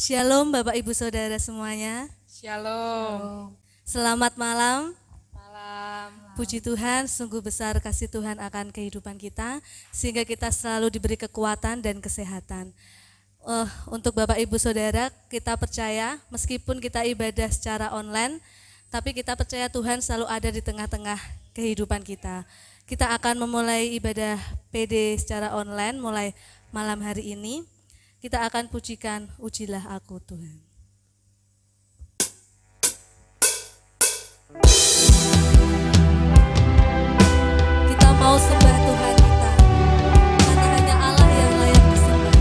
Shalom Bapak Ibu Saudara semuanya. Shalom. Selamat malam. Malam. Puji Tuhan, sungguh besar kasih Tuhan akan kehidupan kita, sehingga kita selalu diberi kekuatan dan kesehatan. Untuk Bapak Ibu Saudara, kita percaya meskipun kita ibadah secara online, tapi kita percaya Tuhan selalu ada di tengah-tengah kehidupan kita. Kita akan memulai ibadah PD secara online mulai malam hari ini. Kita akan pujikan Ujilah Aku Tuhan. Kita mau sembah Tuhan kita, karena hanya Allah yang layak disembah.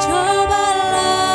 Cobalah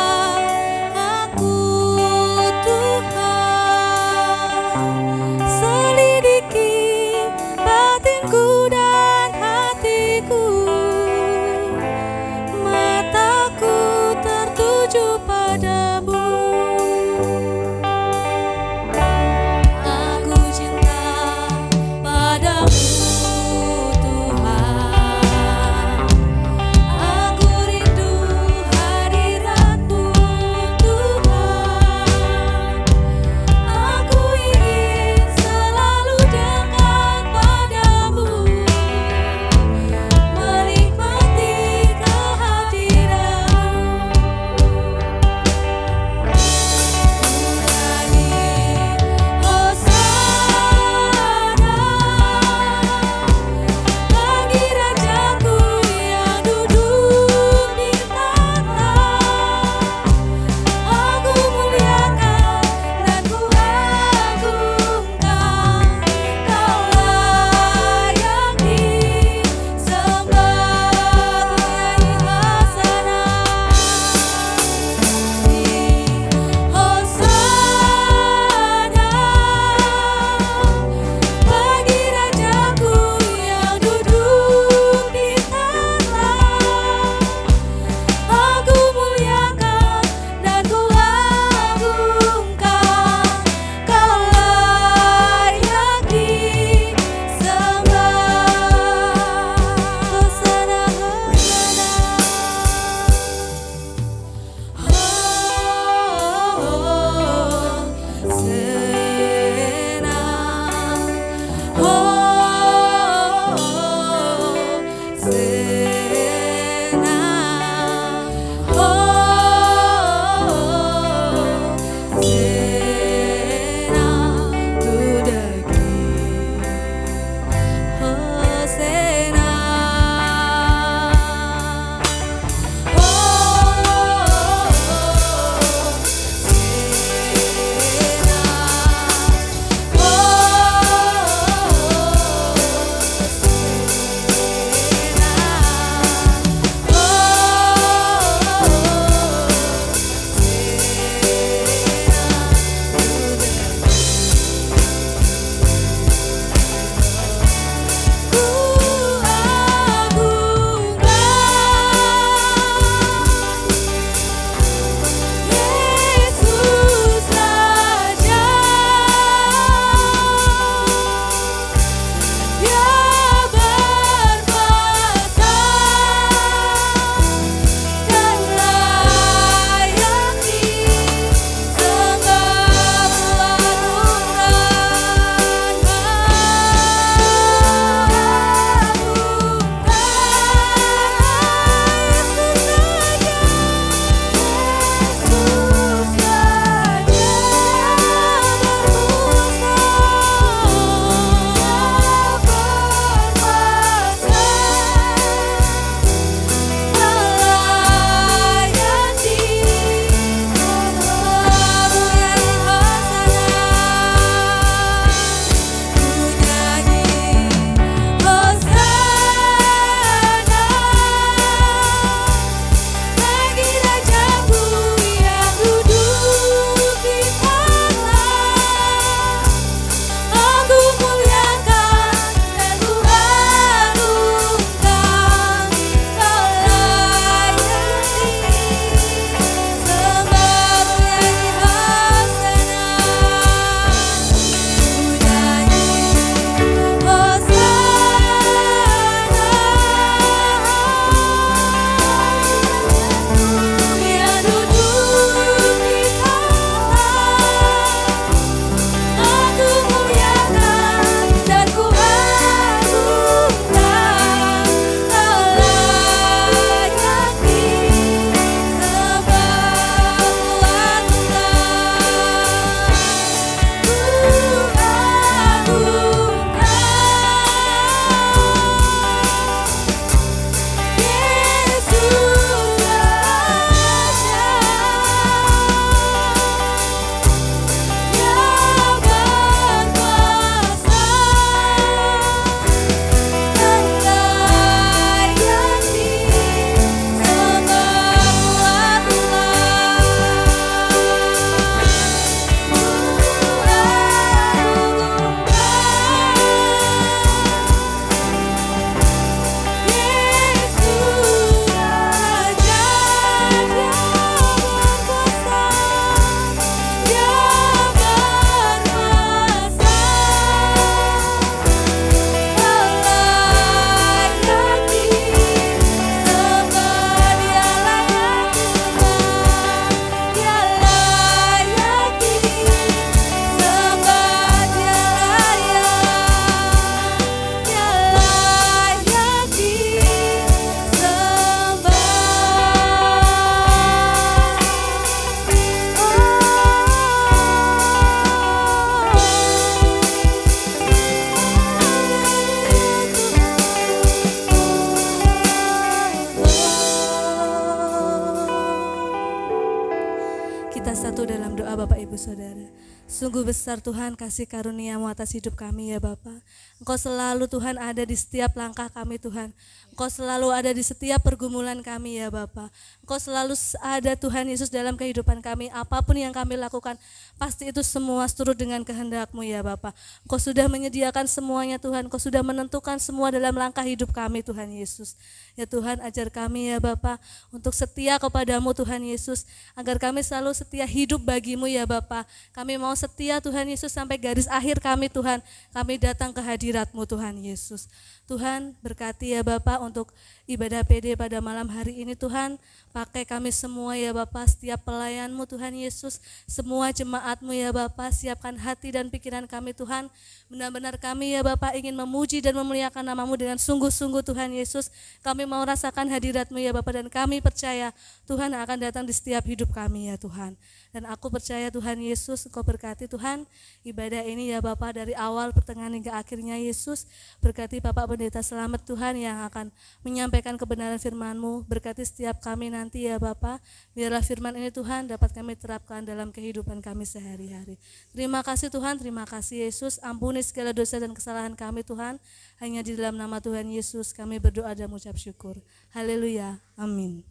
Kita satu dalam doa Bapak Ibu Saudara. Sungguh besar Tuhan kasih karunia-Mu atas hidup kami ya Bapa. Engkau selalu Tuhan ada di setiap langkah kami Tuhan. Engkau selalu ada di setiap pergumulan kami ya Bapa. Engkau selalu ada Tuhan Yesus dalam kehidupan kami. Apapun yang kami lakukan, pasti itu semua seturut dengan kehendak-Mu ya Bapa. Engkau sudah menyediakan semuanya Tuhan. Engkau sudah menentukan semua dalam langkah hidup kami Tuhan Yesus. Ya Tuhan, ajar kami ya Bapa untuk setia kepadamu Tuhan Yesus, agar kami selalu setia hidup bagimu ya Bapa. Kami mau setia Tuhan Yesus sampai garis akhir kami Tuhan. Kami datang ke hadirat-Mu Tuhan Yesus. Tuhan berkati ya Bapa untuk ibadah PD pada malam hari ini Tuhan. Pakai kami semua ya Bapa, setiap pelayan-Mu Tuhan Yesus, semua jemaat-Mu ya Bapa, siapkan hati dan pikiran kami Tuhan. Benar-benar kami ya Bapa ingin memuji dan memuliakan nama-Mu dengan sungguh-sungguh Tuhan Yesus. Kami mau rasakan hadirat-Mu ya Bapa, dan kami percaya Tuhan akan datang di setiap hidup kami ya Tuhan. Dan aku percaya Tuhan Yesus, Engkau berkati Tuhan ibadah ini ya Bapa, dari awal pertengahan hingga akhirnya Yesus. Berkati Bapak Pendeta Selamat Tuhan yang akan menyampaikan kebenaran firman-Mu. Berkati setiap kami nanti ya Bapa, biarlah firman ini Tuhan dapat kami terapkan dalam kehidupan kami sehari-hari. Terima kasih Tuhan, terima kasih Yesus. Ampuni segala dosa dan kesalahan kami Tuhan. Hanya di dalam nama Tuhan Yesus kami berdoa dan mengucap syukur. Haleluya, amin.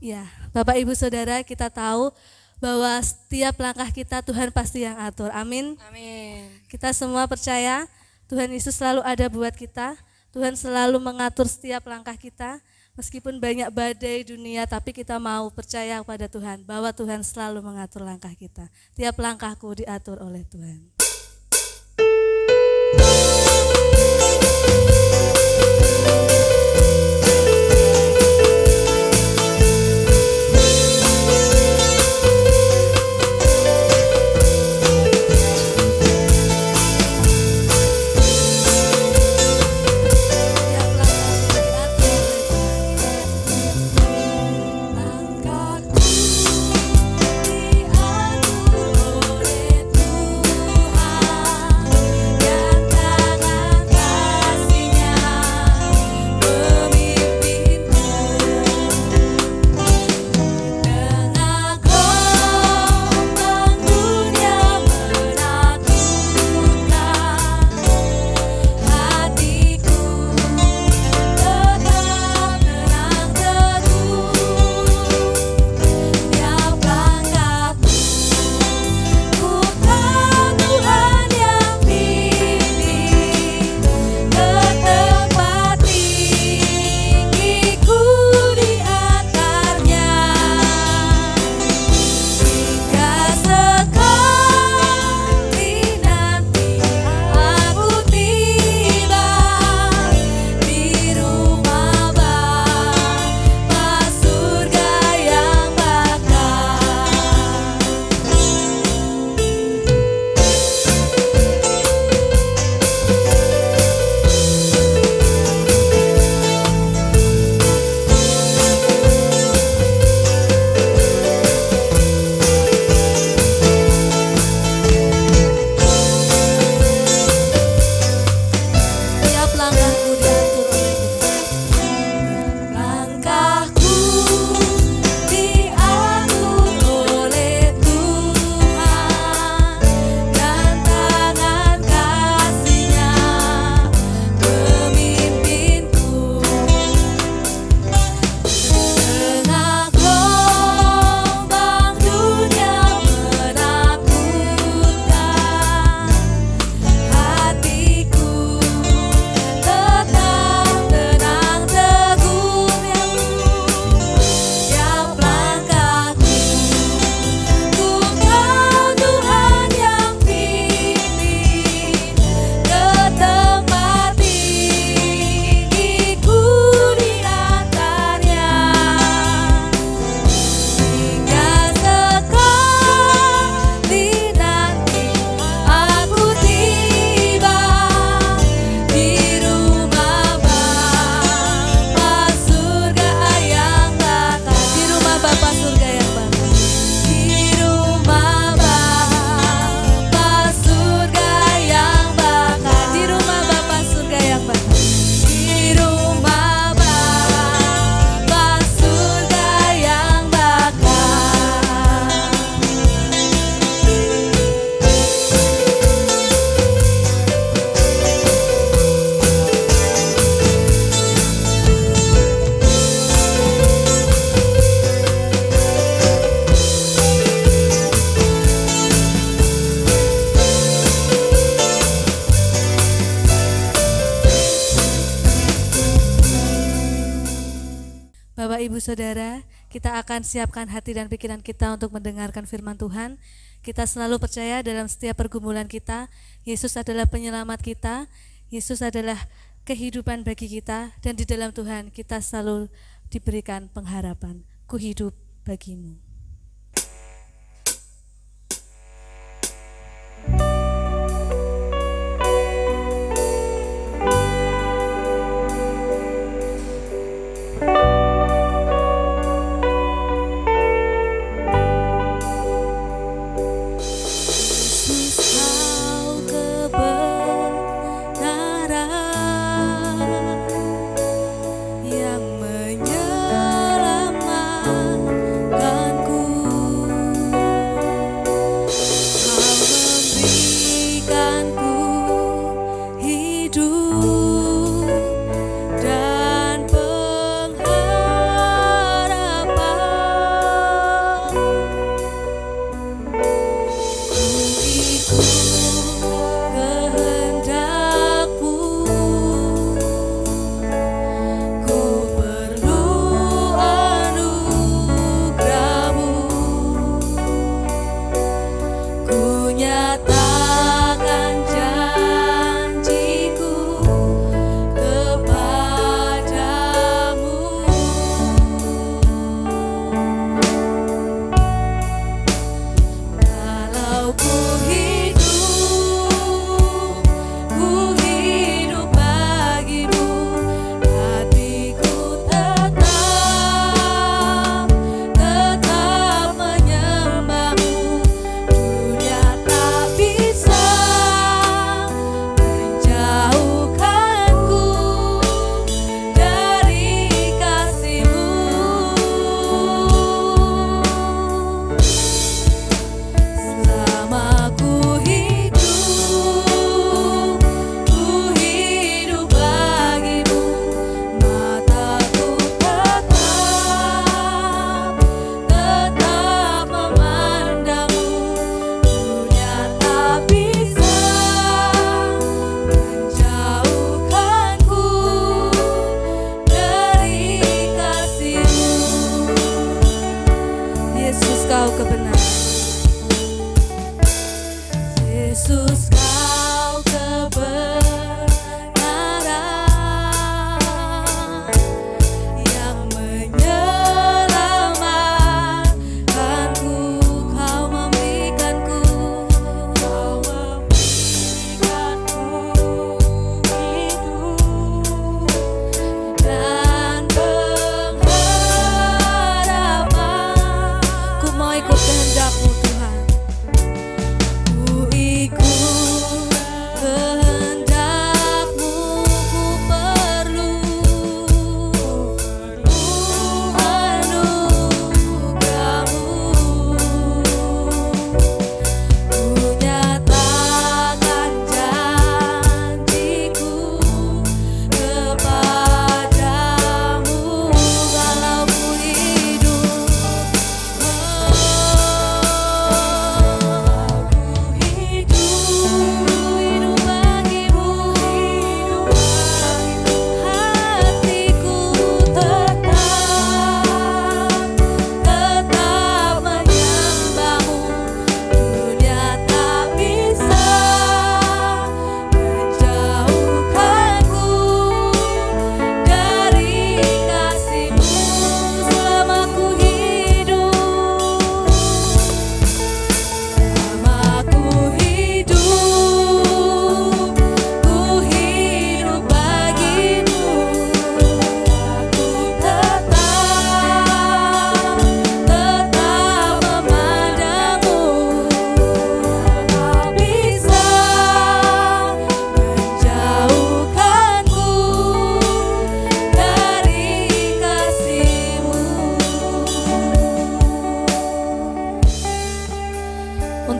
Ya, Bapak Ibu Saudara, kita tahu bahwa setiap langkah kita Tuhan pasti yang atur. Amin. Amin. Kita semua percaya Tuhan Yesus selalu ada buat kita. Tuhan selalu mengatur setiap langkah kita. Meskipun banyak badai dunia, tapi kita mau percaya kepada Tuhan bahwa Tuhan selalu mengatur langkah kita. Tiap langkahku diatur oleh Tuhan. Diatur oleh Tuhan. Saudara, kita akan siapkan hati dan pikiran kita untuk mendengarkan firman Tuhan. Kita selalu percaya dalam setiap pergumulan kita, Yesus adalah penyelamat kita, Yesus adalah kehidupan bagi kita, dan di dalam Tuhan kita selalu diberikan pengharapan. Ku hidup bagimu.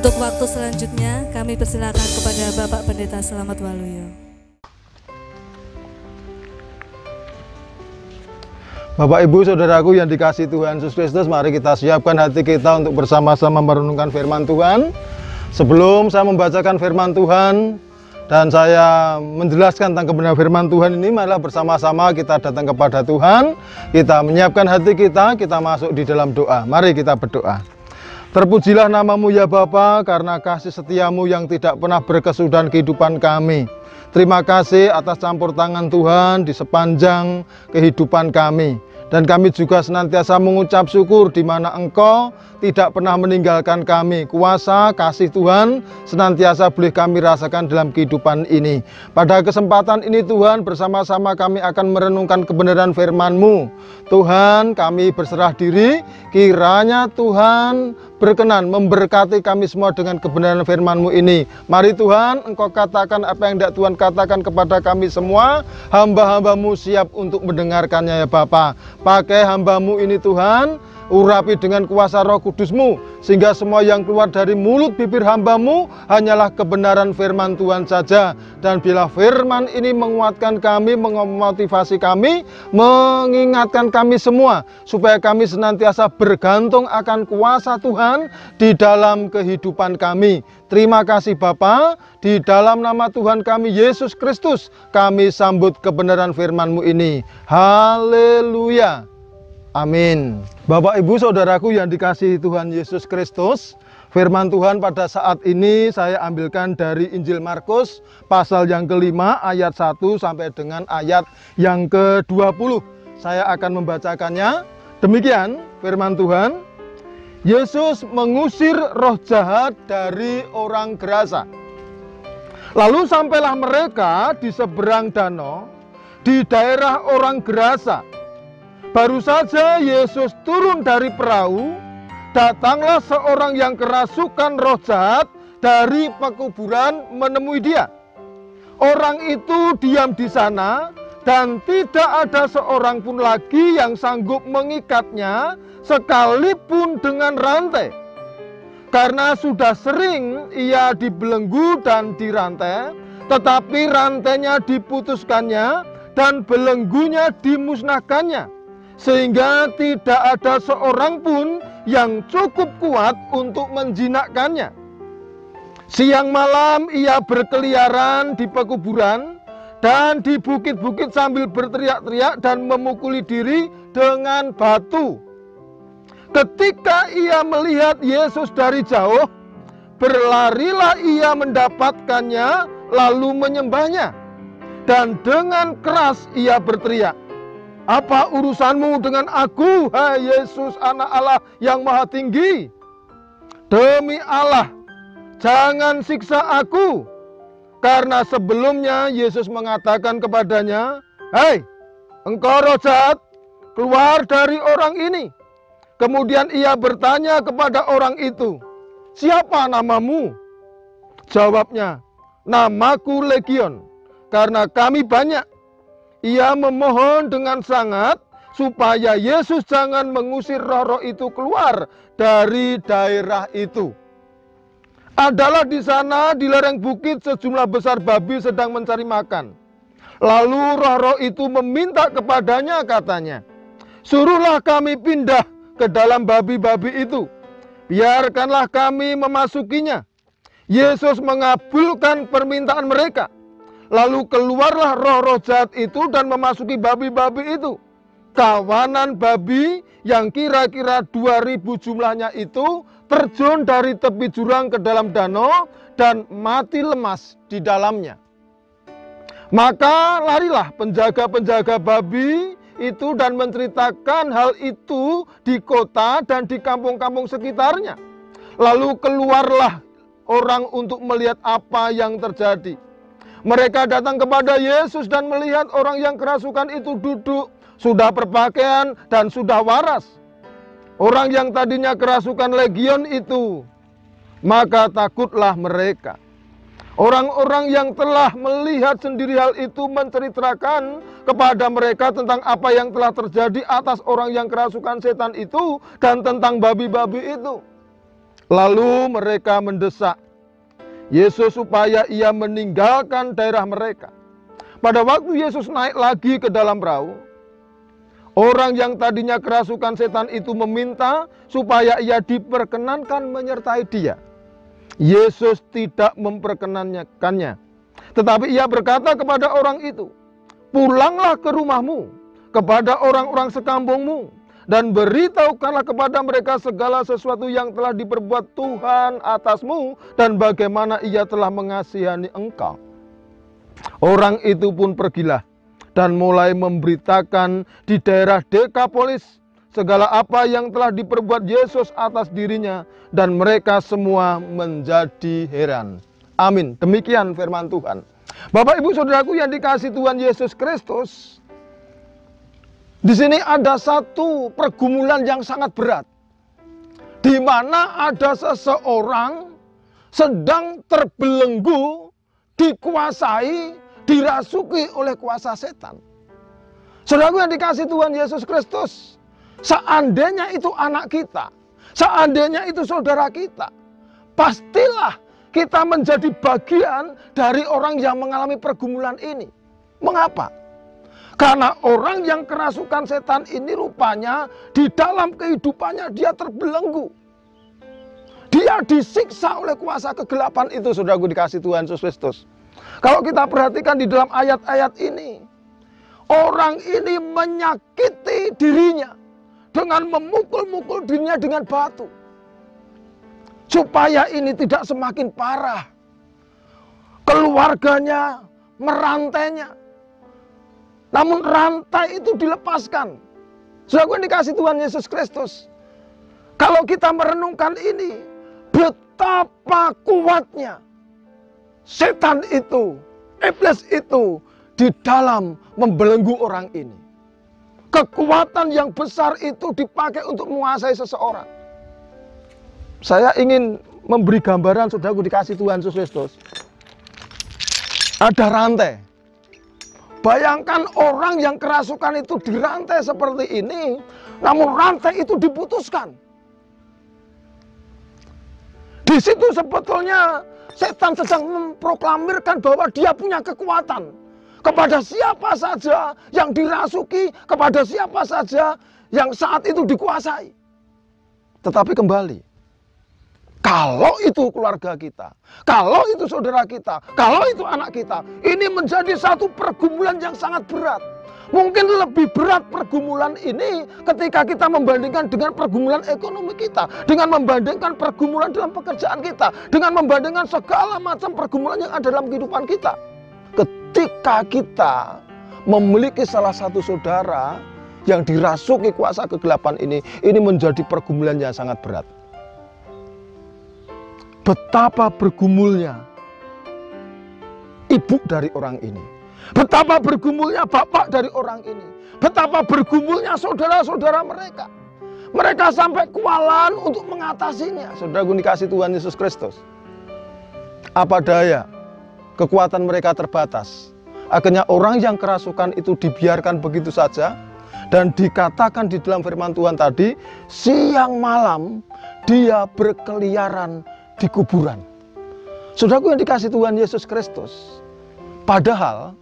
Untuk waktu selanjutnya kami persilakan kepada Bapak Pendeta Selamat Waluyo. Bapak Ibu Saudaraku yang dikasihi Tuhan Yesus Kristus, mari kita siapkan hati kita untuk bersama-sama merenungkan firman Tuhan. Sebelum saya membacakan firman Tuhan, dan saya menjelaskan tentang kebenaran firman Tuhan ini. Marilah bersama-sama kita datang kepada Tuhan, kita menyiapkan hati kita masuk di dalam doa. Mari kita berdoa. Terpujilah namamu ya Bapa, karena kasih setiamu yang tidak pernah berkesudahan kehidupan kami. Terima kasih atas campur tangan Tuhan di sepanjang kehidupan kami. Dan kami juga senantiasa mengucap syukur di mana Engkau tidak pernah meninggalkan kami. Kuasa kasih Tuhan senantiasa boleh kami rasakan dalam kehidupan ini. Pada kesempatan ini Tuhan, bersama-sama kami akan merenungkan kebenaran firman-Mu. Tuhan, kami berserah diri, kiranya Tuhan berkenan memberkati kami semua dengan kebenaran firman-Mu ini. Mari Tuhan, Engkau katakan apa yang hendak Tuhan katakan kepada kami semua. Hamba-hamba-Mu siap untuk mendengarkannya ya Bapa. Pakai hamba-Mu ini Tuhan, urapi dengan kuasa Roh Kudus-Mu, sehingga semua yang keluar dari mulut bibir hamba-Mu hanyalah kebenaran firman Tuhan saja. Dan bila firman ini menguatkan kami, memotivasi kami, mengingatkan kami semua, supaya kami senantiasa bergantung akan kuasa Tuhan di dalam kehidupan kami. Terima kasih Bapa, di dalam nama Tuhan kami Yesus Kristus, kami sambut kebenaran firman-Mu ini. Haleluya. Amin. Bapak Ibu Saudaraku yang dikasihi Tuhan Yesus Kristus, firman Tuhan pada saat ini saya ambilkan dari Injil Markus pasal yang kelima ayat 1 sampai dengan ayat yang ke-20. Saya akan membacakannya. Demikian firman Tuhan. Yesus mengusir roh jahat dari orang Gerasa. Lalu sampailah mereka di seberang danau, di daerah orang Gerasa. Baru saja Yesus turun dari perahu, datanglah seorang yang kerasukan roh jahat dari pekuburan menemui dia. Orang itu diam di sana dan tidak ada seorang pun lagi yang sanggup mengikatnya sekalipun dengan rantai. Karena sudah sering ia dibelenggu dan dirantai, tetapi rantainya diputuskannya dan belenggunya dimusnahkannya, sehingga tidak ada seorang pun yang cukup kuat untuk menjinakkannya. Siang malam ia berkeliaran di pekuburan dan di bukit-bukit sambil berteriak-teriak dan memukuli diri dengan batu. Ketika ia melihat Yesus dari jauh, berlarilah ia mendapatkannya lalu menyembahnya. Dan dengan keras ia berteriak, "Apa urusanmu dengan aku, hai Yesus, Anak Allah yang Maha Tinggi? Demi Allah, jangan siksa aku." Karena sebelumnya Yesus mengatakan kepadanya, "Hei, engkau roh jahat, keluar dari orang ini." Kemudian ia bertanya kepada orang itu, "Siapa namamu?" Jawabnya, "Namaku Legion, karena kami banyak." Ia memohon dengan sangat supaya Yesus jangan mengusir roh-roh itu keluar dari daerah itu. Adalah di sana di lereng bukit sejumlah besar babi sedang mencari makan. Lalu roh-roh itu meminta kepadanya, katanya, "Suruhlah kami pindah ke dalam babi-babi itu. Biarkanlah kami memasukinya." Yesus mengabulkan permintaan mereka. Lalu keluarlah roh-roh jahat itu dan memasuki babi-babi itu. Kawanan babi yang kira-kira 2000 jumlahnya itu terjun dari tepi jurang ke dalam danau dan mati lemas di dalamnya. Maka larilah penjaga-penjaga babi itu dan menceritakan hal itu di kota dan di kampung-kampung sekitarnya. Lalu keluarlah orang untuk melihat apa yang terjadi. Mereka datang kepada Yesus dan melihat orang yang kerasukan itu duduk, sudah berpakaian dan sudah waras. Orang yang tadinya kerasukan legion itu, maka takutlah mereka. Orang-orang yang telah melihat sendiri hal itu menceritakan kepada mereka tentang apa yang telah terjadi atas orang yang kerasukan setan itu dan tentang babi-babi itu. Lalu mereka mendesak Yesus supaya ia meninggalkan daerah mereka. Pada waktu Yesus naik lagi ke dalam perahu, orang yang tadinya kerasukan setan itu meminta supaya ia diperkenankan menyertai dia. Yesus tidak memperkenankannya. Tetapi ia berkata kepada orang itu, pulanglah ke rumahmu, kepada orang-orang sekampungmu, dan beritahukanlah kepada mereka segala sesuatu yang telah diperbuat Tuhan atasmu, dan bagaimana ia telah mengasihani engkau. Orang itu pun pergilah, dan mulai memberitakan di daerah Dekapolis segala apa yang telah diperbuat Yesus atas dirinya, dan mereka semua menjadi heran. Amin. Demikian firman Tuhan. Bapak Ibu Saudaraku yang dikasihi Tuhan Yesus Kristus, di sini ada satu pergumulan yang sangat berat, di mana ada seseorang sedang terbelenggu, dikuasai, dirasuki oleh kuasa setan. Saudaraku yang dikasihi Tuhan Yesus Kristus, seandainya itu anak kita, seandainya itu saudara kita, pastilah kita menjadi bagian dari orang yang mengalami pergumulan ini. Mengapa? Karena orang yang kerasukan setan ini rupanya di dalam kehidupannya dia terbelenggu. Dia disiksa oleh kuasa kegelapan itu, saudaraku dikasihi Tuhan Yesus Kristus. Kalau kita perhatikan di dalam ayat-ayat ini, orang ini menyakiti dirinya dengan memukul-mukul dirinya dengan batu, supaya ini tidak semakin parah. Keluarganya merantainya, namun rantai itu dilepaskan. Saudaraku yang dikasihi Tuhan Yesus Kristus, kalau kita merenungkan ini, betapa kuatnya setan itu, iblis itu di dalam membelenggu orang ini. Kekuatan yang besar itu dipakai untuk menguasai seseorang. Saya ingin memberi gambaran, saudaraku dikasihi Tuhan Yesus Kristus. Ada rantai. Bayangkan orang yang kerasukan itu dirantai seperti ini, namun rantai itu diputuskan. Di situ sebetulnya setan sedang memproklamirkan bahwa dia punya kekuatan kepada siapa saja yang dirasuki, kepada siapa saja yang saat itu dikuasai. Tetapi kembali, kalau itu keluarga kita, kalau itu saudara kita, kalau itu anak kita, ini menjadi satu pergumulan yang sangat berat. Mungkin lebih berat pergumulan ini ketika kita membandingkan dengan pergumulan ekonomi kita, dengan membandingkan pergumulan dalam pekerjaan kita, dengan membandingkan segala macam pergumulan yang ada dalam kehidupan kita. Ketika kita memiliki salah satu saudara yang dirasuki kuasa kegelapan ini menjadi pergumulan yang sangat berat. Betapa bergumulnya ibu dari orang ini, betapa bergumulnya bapak dari orang ini, betapa bergumulnya saudara-saudara mereka. Mereka sampai kewalahan untuk mengatasinya. Saudaraku dikasihi Tuhan Yesus Kristus, apa daya, kekuatan mereka terbatas. Akhirnya orang yang kerasukan itu dibiarkan begitu saja. Dan dikatakan di dalam firman Tuhan tadi, siang malam dia berkeliaran di kuburan. Saudaraku yang dikasihi Tuhan Yesus Kristus, padahal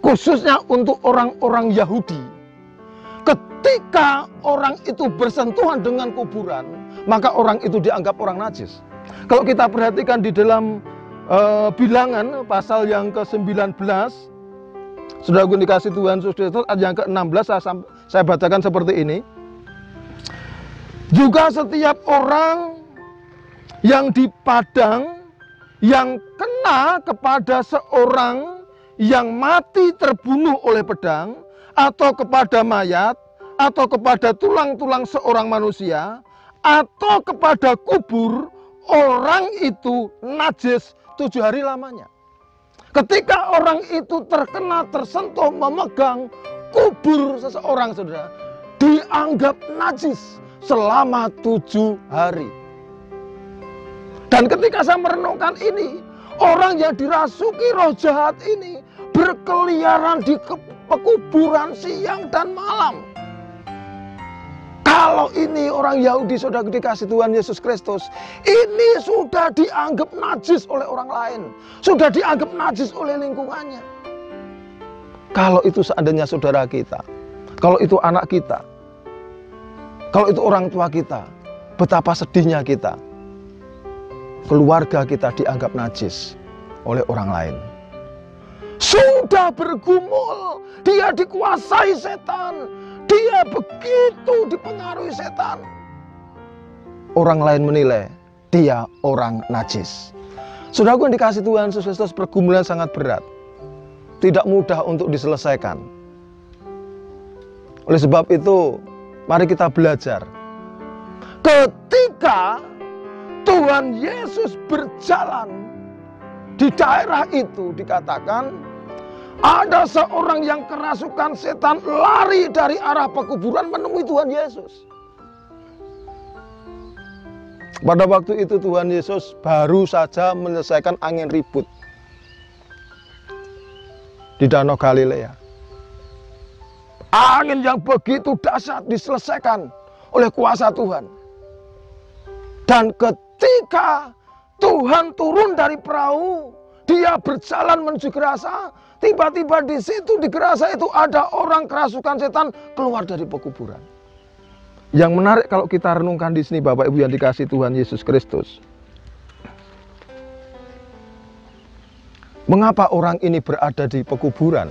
khususnya untuk orang-orang Yahudi, ketika orang itu bersentuhan dengan kuburan, maka orang itu dianggap orang najis. Kalau kita perhatikan di dalam Bilangan pasal yang ke-19, saudaraku dikasihi Tuhan Yesus Kristus, ayat yang ke-16 saya bacakan seperti ini. Juga setiap orang yang di padang yang kena kepada seorang yang mati terbunuh oleh pedang, atau kepada mayat, atau kepada tulang-tulang seorang manusia, atau kepada kubur, orang itu najis 7 hari lamanya. Ketika orang itu terkena, tersentuh, memegang kubur seseorang, saudara, dianggap najis selama 7 hari. Dan ketika saya merenungkan ini, orang yang dirasuki roh jahat ini berkeliaran di pekuburan siang dan malam. Kalau ini orang Yahudi, saudara dikasihi Tuhan Yesus Kristus, ini sudah dianggap najis oleh orang lain, sudah dianggap najis oleh lingkungannya. Kalau itu seandainya saudara kita, kalau itu anak kita, kalau itu orang tua kita, betapa sedihnya kita. Keluarga kita dianggap najis oleh orang lain. sudah bergumul, dia dikuasai setan, dia begitu dipengaruhi setan. Orang lain menilai dia orang najis. Saudaraku yang dikasih Tuhan Yesus Kristus, pergumulan sangat berat, tidak mudah untuk diselesaikan. Oleh sebab itu, mari kita belajar. Ketika Tuhan Yesus berjalan di daerah itu, dikatakan ada seorang yang kerasukan setan lari dari arah pekuburan menemui Tuhan Yesus. Pada waktu itu Tuhan Yesus baru saja menyelesaikan angin ribut di Danau Galilea. Angin yang begitu dahsyat diselesaikan oleh kuasa Tuhan. Dan ketika Tuhan turun dari perahu, dia berjalan menuju Gerasa. Tiba-tiba di situ di Gerasa itu ada orang kerasukan setan keluar dari pekuburan. Yang menarik kalau kita renungkan di sini, Bapak Ibu yang dikasih Tuhan Yesus Kristus. Mengapa orang ini berada di pekuburan?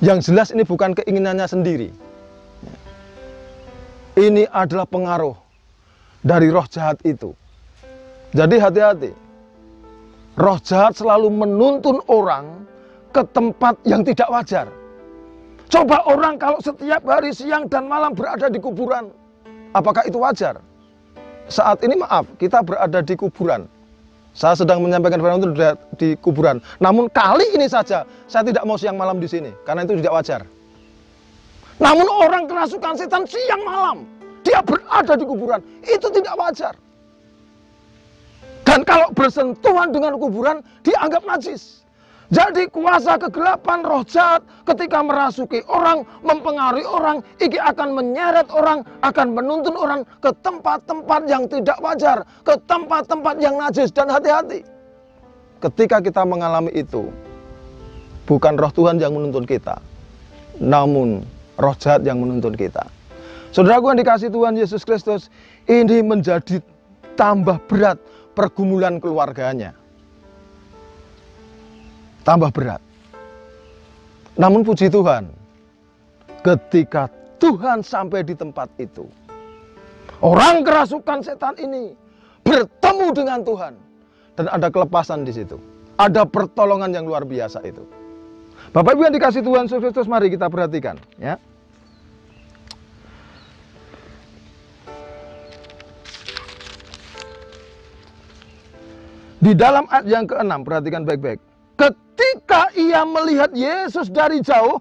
Yang jelas ini bukan keinginannya sendiri. Ini adalah pengaruh dari roh jahat itu. Jadi hati-hati. Roh jahat selalu menuntun orang ke tempat yang tidak wajar. Coba orang kalau setiap hari siang dan malam berada di kuburan, apakah itu wajar? Saat ini maaf, kita berada di kuburan. Saya sedang menyampaikan firman itu di kuburan. Namun kali ini saja saya tidak mau siang malam di sini karena itu tidak wajar. Namun orang kerasukan setan siang malam dia berada di kuburan, itu tidak wajar. Dan kalau bersentuhan dengan kuburan dianggap najis. Jadi kuasa kegelapan, roh jahat ketika merasuki orang, mempengaruhi orang, ini akan menyeret orang, akan menuntun orang ke tempat-tempat yang tidak wajar, ke tempat-tempat yang najis. Dan hati-hati, ketika kita mengalami itu, bukan roh Tuhan yang menuntun kita, namun roh jahat yang menuntun kita. Saudaraku yang dikasih Tuhan Yesus Kristus, ini menjadi tambah berat pergumulan keluarganya. Tambah berat. Namun puji Tuhan, ketika Tuhan sampai di tempat itu, orang kerasukan setan ini bertemu dengan Tuhan. Dan ada kelepasan di situ. Ada pertolongan yang luar biasa itu. Bapak Ibu yang dikasih Tuhan Yesus Kristus, mari kita perhatikan. Ya. Di dalam ayat yang ke-6, perhatikan baik-baik. Ketika ia melihat Yesus dari jauh,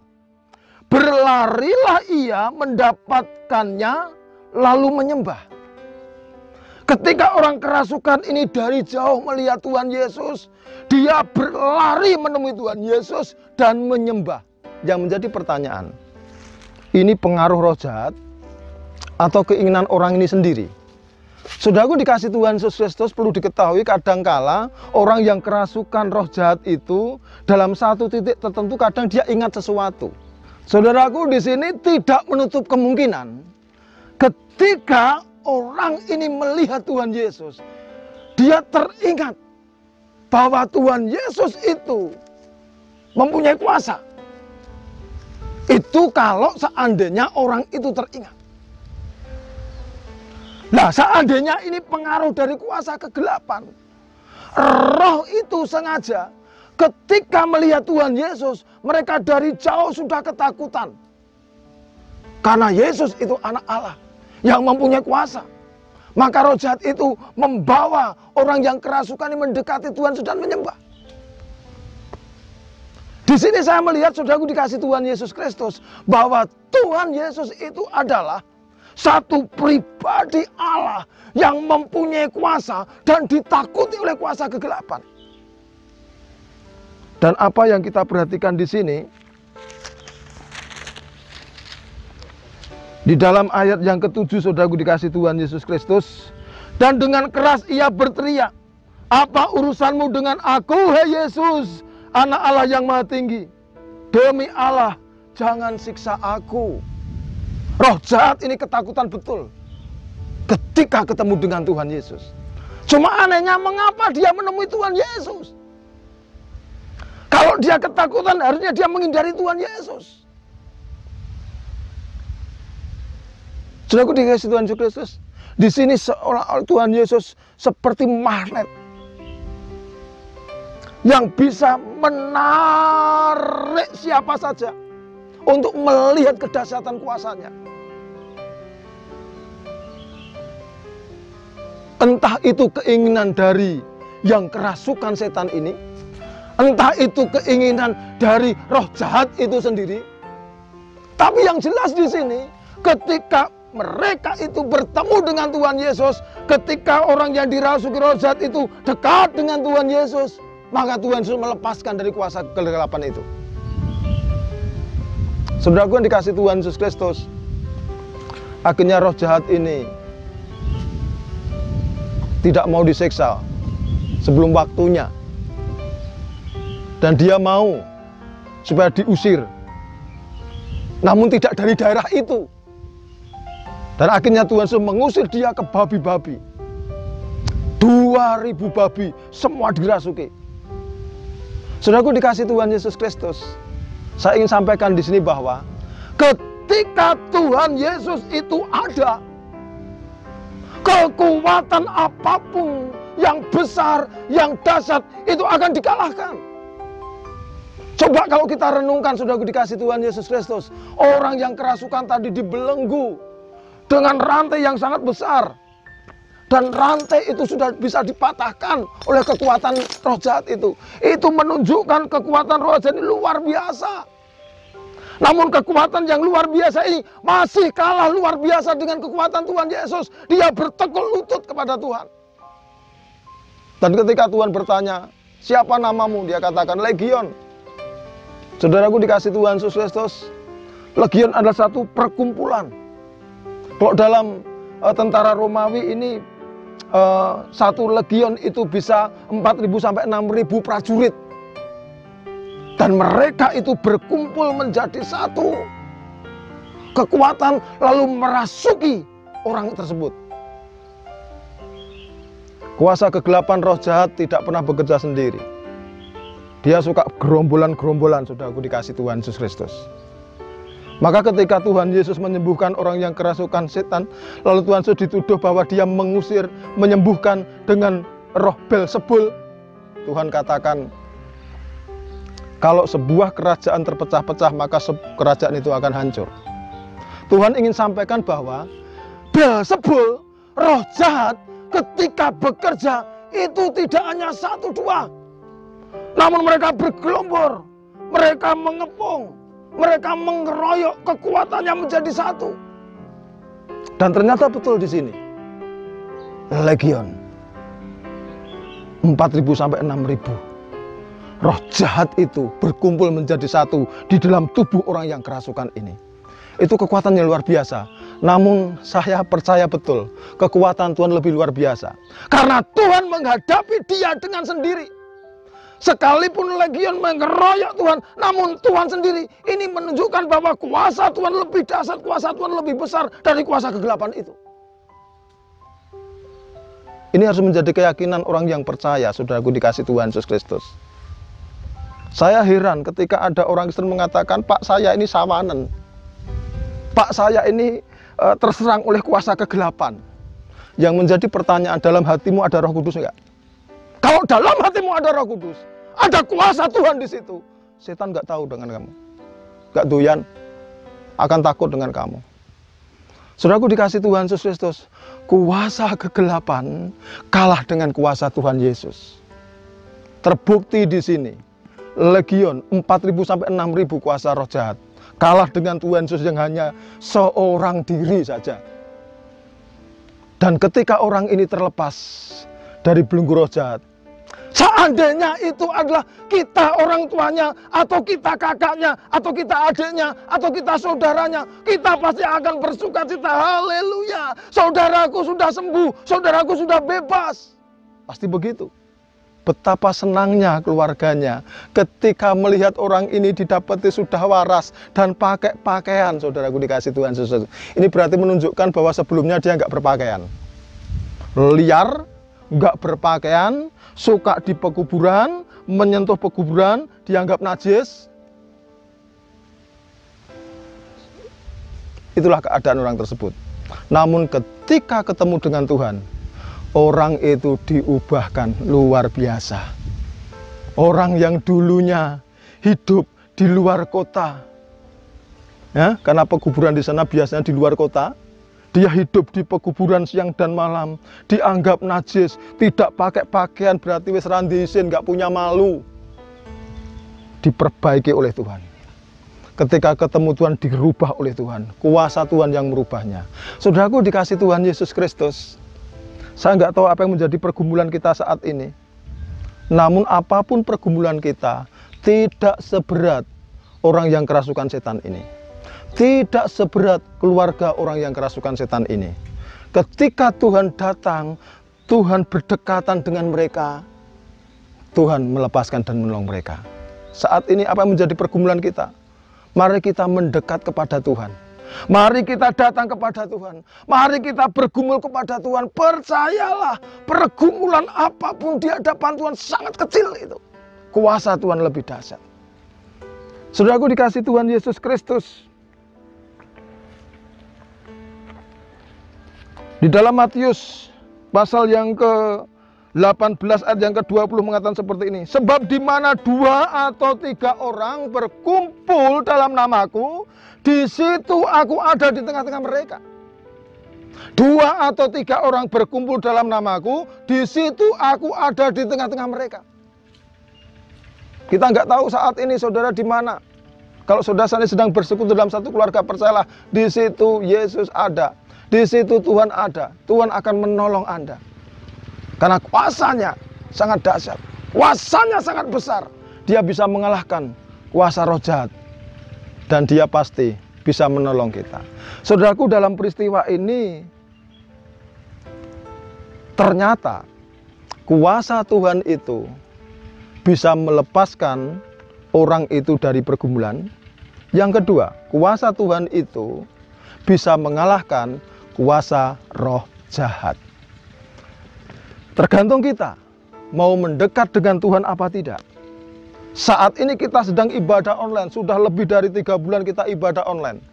berlarilah ia mendapatkannya, lalu menyembah. Ketika orang kerasukan ini dari jauh melihat Tuhan Yesus, dia berlari menemui Tuhan Yesus dan menyembah. Yang menjadi pertanyaan, ini pengaruh roh jahat atau keinginan orang ini sendiri? Saudaraku dikasih Tuhan Yesus Kristus, perlu diketahui kadangkala orang yang kerasukan roh jahat itu dalam satu titik tertentu kadang dia ingat sesuatu. Saudaraku di sini tidak menutup kemungkinan ketika orang ini melihat Tuhan Yesus, dia teringat bahwa Tuhan Yesus itu mempunyai kuasa. Itu kalau seandainya orang itu teringat. Nah, seandainya ini pengaruh dari kuasa kegelapan, roh itu sengaja ketika melihat Tuhan Yesus, mereka dari jauh sudah ketakutan. Karena Yesus itu anak Allah yang mempunyai kuasa. Maka roh jahat itu membawa orang yang kerasukan ini mendekati Tuhan Yesus dan menyembah. Di sini saya melihat, saudaraku dikasih Tuhan Yesus Kristus, bahwa Tuhan Yesus itu adalah satu pribadi Allah yang mempunyai kuasa dan ditakuti oleh kuasa kegelapan. Dan apa yang kita perhatikan di sini, di dalam ayat yang ke-7, saudaraku dikasih Tuhan Yesus Kristus, dan dengan keras ia berteriak, "Apa urusanmu dengan aku, hai Yesus, anak Allah yang maha tinggi? Demi Allah, jangan siksa aku." Roh jahat ini ketakutan betul ketika ketemu dengan Tuhan Yesus. Cuma anehnya, mengapa dia menemui Tuhan Yesus? Kalau Kalau dia ketakutan, harusnya dia menghindari Tuhan Yesus. Saudaraku dikasihi Tuhan Yesus Kristus, di sini seolah Tuhan Yesus seperti magnet yang bisa menarik siapa saja untuk melihat kedahsyatan kuasanya. Entah itu keinginan dari yang kerasukan setan ini, entah itu keinginan dari roh jahat itu sendiri. Tapi yang jelas di sini, ketika mereka itu bertemu dengan Tuhan Yesus, ketika orang yang dirasuki roh jahat itu dekat dengan Tuhan Yesus, maka Tuhan Yesus melepaskan dari kuasa kegelapan itu. Saudaraku yang dikasihi Tuhan Yesus Kristus, akhirnya roh jahat ini tidak mau disiksa sebelum waktunya, dan dia mau supaya diusir, namun tidak dari daerah itu. Dan akhirnya Tuhan Yesus mengusir dia ke babi-babi. 2000 babi semua dirasuki. Saudaraku dikasihi Tuhan Yesus Kristus, saya ingin sampaikan di sini bahwa ketika Tuhan Yesus itu ada, kekuatan apapun yang besar, yang dahsyat itu akan dikalahkan. Coba kalau kita renungkan, saudaraku dikasihi Tuhan Yesus Kristus, orang yang kerasukan tadi dibelenggu dengan rantai yang sangat besar, dan rantai itu sudah bisa dipatahkan oleh kekuatan roh jahat itu. Itu menunjukkan kekuatan roh jahat ini luar biasa. Namun kekuatan yang luar biasa ini masih kalah luar biasa dengan kekuatan Tuhan Yesus. Dia bertekuk lutut kepada Tuhan. Dan ketika Tuhan bertanya, siapa namamu? Dia katakan Legion. Saudaraku dikasihi Tuhan Yesus Kristus, Legion adalah satu perkumpulan. Kalau dalam tentara Romawi ini, satu legion itu bisa 4.000 sampai 6.000 prajurit. Dan mereka itu berkumpul menjadi satu kekuatan, lalu merasuki orang tersebut. Kuasa kegelapan roh jahat tidak pernah bekerja sendiri. Dia suka gerombolan-gerombolan, saudaraku dikasihi Tuhan Yesus Kristus. Maka ketika Tuhan Yesus menyembuhkan orang yang kerasukan setan, lalu Tuhan Yesus dituduh bahwa dia mengusir, menyembuhkan dengan roh Belzebul. Tuhan katakan, kalau sebuah kerajaan terpecah-pecah, maka kerajaan itu akan hancur. Tuhan ingin sampaikan bahwa Belzebul, roh jahat, ketika bekerja itu tidak hanya 1, 2, namun mereka bergelombor, mereka mengepung, mereka mengeroyok, kekuatannya menjadi satu. Dan ternyata betul di sini, Legion 4.000 sampai 6.000 roh jahat itu berkumpul menjadi satu di dalam tubuh orang yang kerasukan ini. Itu kekuatan yang luar biasa. Namun saya percaya betul kekuatan Tuhan lebih luar biasa, karena Tuhan menghadapi dia dengan sendiri. Sekalipun Legion mengeroyok Tuhan, namun Tuhan sendiri ini menunjukkan bahwa kuasa Tuhan lebih dahsyat, kuasa Tuhan lebih besar dari kuasa kegelapan itu. Ini harus menjadi keyakinan orang yang percaya, saudaraku dikasihi Tuhan Yesus Kristus. Saya heran ketika ada orang Kristen mengatakan, Pak saya ini sawanan, Pak saya ini terserang oleh kuasa kegelapan. Yang menjadi pertanyaan, dalam hatimu ada Roh Kudus enggak? Kalau dalam hatimu ada Roh Kudus, ada kuasa Tuhan di situ, setan enggak tahu dengan kamu, enggak doyan, akan takut dengan kamu. Saudaraku dikasihi Tuhan Yesus Kristus, kuasa kegelapan kalah dengan kuasa Tuhan Yesus. Terbukti di sini, Legion 4.000 sampai 6.000 kuasa roh jahat kalah dengan Tuhan Yesus yang hanya seorang diri saja. Dan ketika orang ini terlepas dari belenggu roh jahat, seandainya itu adalah kita orang tuanya, atau kita kakaknya, atau kita adiknya, atau kita saudaranya, kita pasti akan bersukacita. Haleluya, saudaraku sudah sembuh, saudaraku sudah bebas. Pasti begitu. Betapa senangnya keluarganya ketika melihat orang ini didapati sudah waras dan pakai pakaian, saudaraku dikasihi Tuhan Yesus. Ini berarti menunjukkan bahwa sebelumnya dia nggak berpakaian, liar, nggak berpakaian, suka di pekuburan, menyentuh pekuburan dianggap najis. Itulah keadaan orang tersebut. Namun ketika ketemu dengan Tuhan, orang itu diubahkan luar biasa. Orang yang dulunya hidup di luar kota, ya, karena pekuburan di sana biasanya di luar kota, dia hidup di pekuburan siang dan malam, dianggap najis, tidak pakai pakaian berarti wis randisin, nggak punya malu. Diperbaiki oleh Tuhan. Ketika ketemu Tuhan dirubah oleh Tuhan, kuasa Tuhan yang merubahnya. Saudaraku dikasih Tuhan Yesus Kristus, saya nggak tahu apa yang menjadi pergumulan kita saat ini. Namun apapun pergumulan kita, tidak seberat orang yang kerasukan setan ini. Tidak seberat keluarga orang yang kerasukan setan ini. Ketika Tuhan datang, Tuhan berdekatan dengan mereka, Tuhan melepaskan dan menolong mereka. Saat ini apa yang menjadi pergumulan kita? Mari kita mendekat kepada Tuhan. Mari kita datang kepada Tuhan. Mari kita bergumul kepada Tuhan. Percayalah, pergumulan apapun di hadapan Tuhan sangat kecil itu. Kuasa Tuhan lebih dahsyat. Saudaraku dikasih Tuhan Yesus Kristus. Di dalam Matius pasal yang ke-18 ayat yang ke-20 mengatakan seperti ini. Sebab di mana 2 atau 3 orang berkumpul dalam namaku, di situ aku ada di tengah-tengah mereka. 2 atau 3 orang berkumpul dalam namaku, di situ aku ada di tengah-tengah mereka. Kita nggak tahu saat ini saudara di mana. Kalau saudara sedang bersekutu dalam satu keluarga, percayalah, di situ Yesus ada. Di situ Tuhan ada. Tuhan akan menolong Anda. Karena kuasanya sangat dahsyat. Kuasanya sangat besar. Dia bisa mengalahkan kuasa roh jahat. Dan dia pasti bisa menolong kita. Saudaraku, dalam peristiwa ini, ternyata kuasa Tuhan itu bisa melepaskan orang itu dari pergumulan. Yang kedua, kuasa Tuhan itu bisa mengalahkan kuasa roh jahat. Tergantung kita mau mendekat dengan Tuhan apa tidak. Saat ini kita sedang ibadah online, sudah lebih dari 3 bulan kita ibadah online.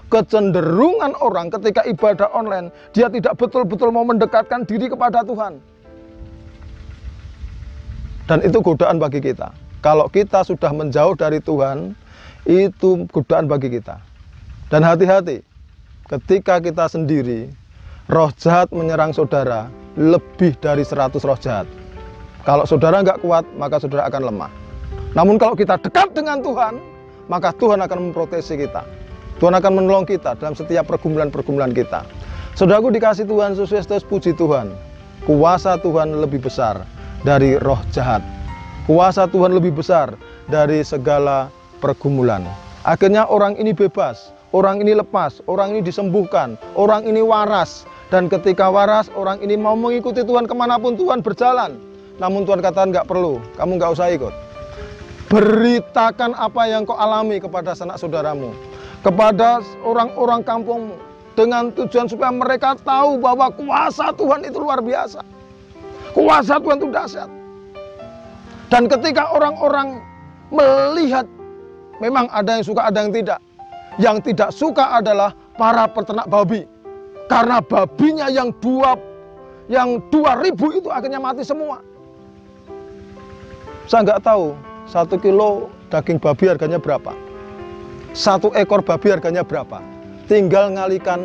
Kecenderungan orang ketika ibadah online, dia tidak betul-betul mau mendekatkan diri kepada Tuhan. Dan itu godaan bagi kita. Kalau kita sudah menjauh dari Tuhan, itu godaan bagi kita. Dan hati-hati, ketika kita sendiri, roh jahat menyerang saudara, lebih dari 100 roh jahat. Kalau saudara nggak kuat, maka saudara akan lemah. Namun kalau kita dekat dengan Tuhan, maka Tuhan akan memproteksi kita. Tuhan akan menolong kita dalam setiap pergumulan-pergumulan kita. Saudaraku dikasih Tuhan Yesus Kristus, puji Tuhan. Kuasa Tuhan lebih besar dari roh jahat. Kuasa Tuhan lebih besar dari segala pergumulan. Akhirnya orang ini bebas, orang ini lepas, orang ini disembuhkan, orang ini waras. Dan ketika waras, orang ini mau mengikuti Tuhan kemanapun Tuhan berjalan. Namun Tuhan katakan nggak perlu, kamu nggak usah ikut. Beritakan apa yang kau alami kepada sanak saudaramu, kepada orang-orang kampungmu, dengan tujuan supaya mereka tahu bahwa kuasa Tuhan itu luar biasa. Kuasa Tuhan itu dahsyat. Dan ketika orang-orang melihat, memang ada yang suka, ada yang tidak. Yang tidak suka adalah para peternak babi. Karena babinya yang 2.000 itu akhirnya mati semua. Saya nggak tahu 1 kilo daging babi harganya berapa, 1 ekor babi harganya berapa. Tinggal mengalihkan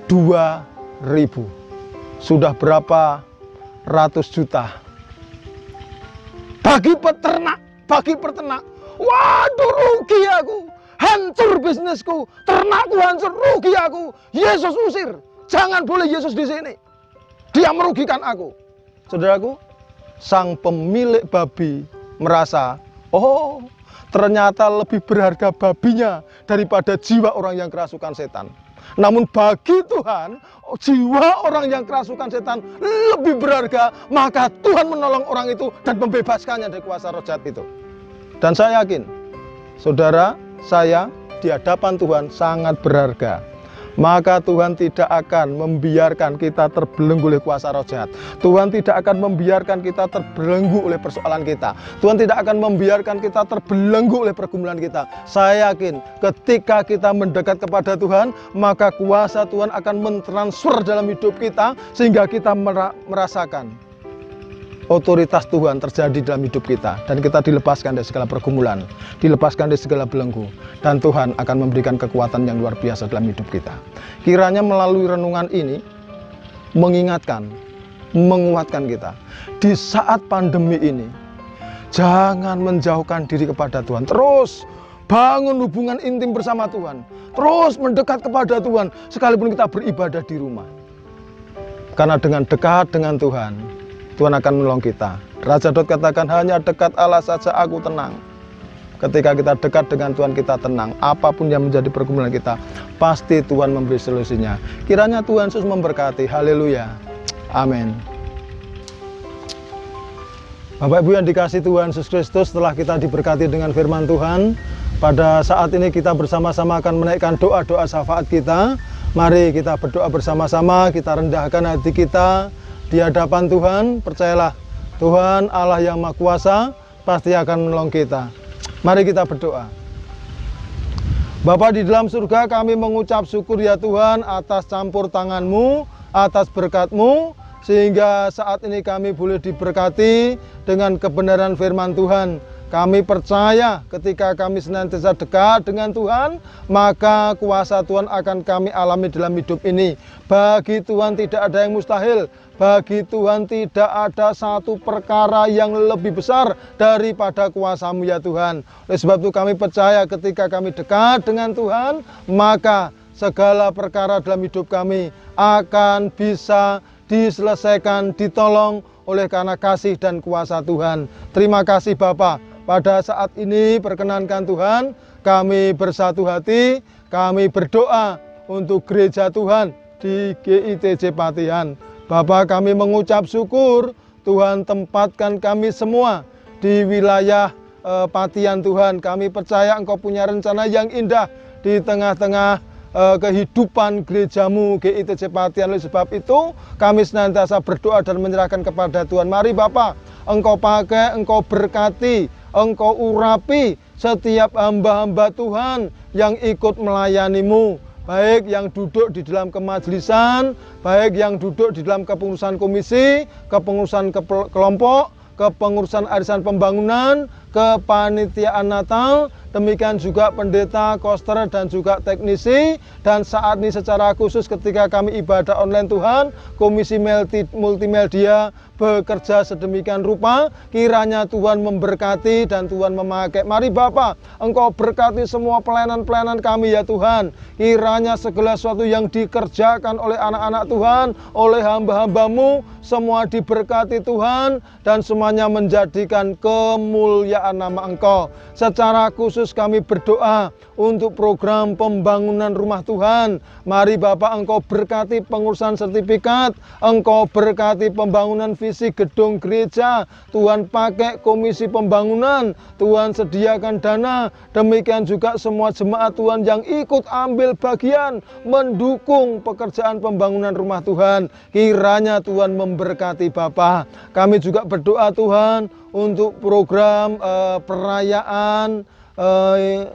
2.000, sudah berapa ratus juta. Bagi peternak, waduh rugi aku, hancur bisnisku, ternakku hancur, rugi aku. Yesus usir, jangan boleh Yesus di sini, dia merugikan aku. Saudaraku, sang pemilik babi merasa, oh ternyata lebih berharga babinya daripada jiwa orang yang kerasukan setan. Namun bagi Tuhan, jiwa orang yang kerasukan setan lebih berharga, maka Tuhan menolong orang itu dan membebaskannya dari kuasa roh jahat itu. Dan saya yakin, saudara, saya di hadapan Tuhan sangat berharga. maka Tuhan tidak akan membiarkan kita terbelenggu oleh kuasa roh jahat. Tuhan tidak akan membiarkan kita terbelenggu oleh persoalan kita. Tuhan tidak akan membiarkan kita terbelenggu oleh pergumulan kita. Saya yakin ketika kita mendekat kepada Tuhan, maka kuasa Tuhan akan mentransfer dalam hidup kita sehingga kita merasakan otoritas Tuhan terjadi dalam hidup kita, dan kita dilepaskan dari segala pergumulan, dilepaskan dari segala belenggu, dan Tuhan akan memberikan kekuatan yang luar biasa dalam hidup kita. Kiranya melalui renungan ini mengingatkan, menguatkan kita di saat pandemi ini. Jangan menjauhkan diri kepada Tuhan, terus bangun hubungan intim bersama Tuhan, terus mendekat kepada Tuhan sekalipun kita beribadah di rumah. Karena dengan dekat dengan Tuhan, Tuhan akan menolong kita. Raja Daud katakan, hanya dekat Allah saja aku tenang. Ketika kita dekat dengan Tuhan, kita tenang. Apapun yang menjadi pergumulan kita, pasti Tuhan memberi solusinya. Kiranya Tuhan Yesus memberkati. Haleluya. Amin. Bapak Ibu yang dikasihi Tuhan Yesus Kristus, setelah kita diberkati dengan firman Tuhan, pada saat ini kita bersama-sama akan menaikkan doa-doa syafaat kita. Mari kita berdoa bersama-sama, kita rendahkan hati kita di hadapan Tuhan. Percayalah, Tuhan Allah yang Maha Kuasa pasti akan menolong kita. Mari kita berdoa. Bapa di dalam surga, kami mengucap syukur ya Tuhan atas campur tangan-Mu, atas berkat-Mu, sehingga saat ini kami boleh diberkati dengan kebenaran firman Tuhan. Kami percaya ketika kami senantiasa dekat dengan Tuhan, maka kuasa Tuhan akan kami alami dalam hidup ini. Bagi Tuhan tidak ada yang mustahil. Bagi Tuhan tidak ada satu perkara yang lebih besar daripada kuasa-Mu ya Tuhan. Oleh sebab itu kami percaya ketika kami dekat dengan Tuhan, maka segala perkara dalam hidup kami akan bisa diselesaikan, ditolong oleh karena kasih dan kuasa Tuhan. Terima kasih Bapa. Pada saat ini perkenankan Tuhan, kami bersatu hati, kami berdoa untuk gereja Tuhan di GITJ Patihan. Bapak, kami mengucap syukur, Tuhan tempatkan kami semua di wilayah Patihan Tuhan. Kami percaya Engkau punya rencana yang indah di tengah-tengah kehidupan gerejamu GITJ Patihan. Oleh sebab itu kami senantiasa berdoa dan menyerahkan kepada Tuhan. Mari Bapak, Engkau pakai, Engkau berkati, Engkau urapi setiap hamba-hamba Tuhan yang ikut melayani-Mu, baik yang duduk di dalam kemajelisan, baik yang duduk di dalam kepengurusan komisi, kepengurusan kelompok, kepengurusan arisan pembangunan, kepanitiaan Natal, demikian juga pendeta, koster, dan juga teknisi. Dan saat ini secara khusus ketika kami ibadah online Tuhan, komisi multimedia bekerja sedemikian rupa, kiranya Tuhan memberkati dan Tuhan memakai. Mari Bapa, Engkau berkati semua pelayanan-pelayanan kami ya Tuhan. Kiranya segala sesuatu yang dikerjakan oleh anak-anak Tuhan, oleh hamba-hamba-Mu, semua diberkati Tuhan, dan semuanya menjadikan kemuliaan nama Engkau. Secara khusus kami berdoa untuk program pembangunan rumah Tuhan. Mari Bapak, Engkau berkati pengurusan sertifikat, Engkau berkati pembangunan fisik gedung gereja, Tuhan pakai komisi pembangunan, Tuhan sediakan dana, demikian juga semua jemaat Tuhan yang ikut ambil bagian mendukung pekerjaan pembangunan rumah Tuhan. Kiranya Tuhan memberkati Bapak. Kami juga berdoa Tuhan untuk program perayaan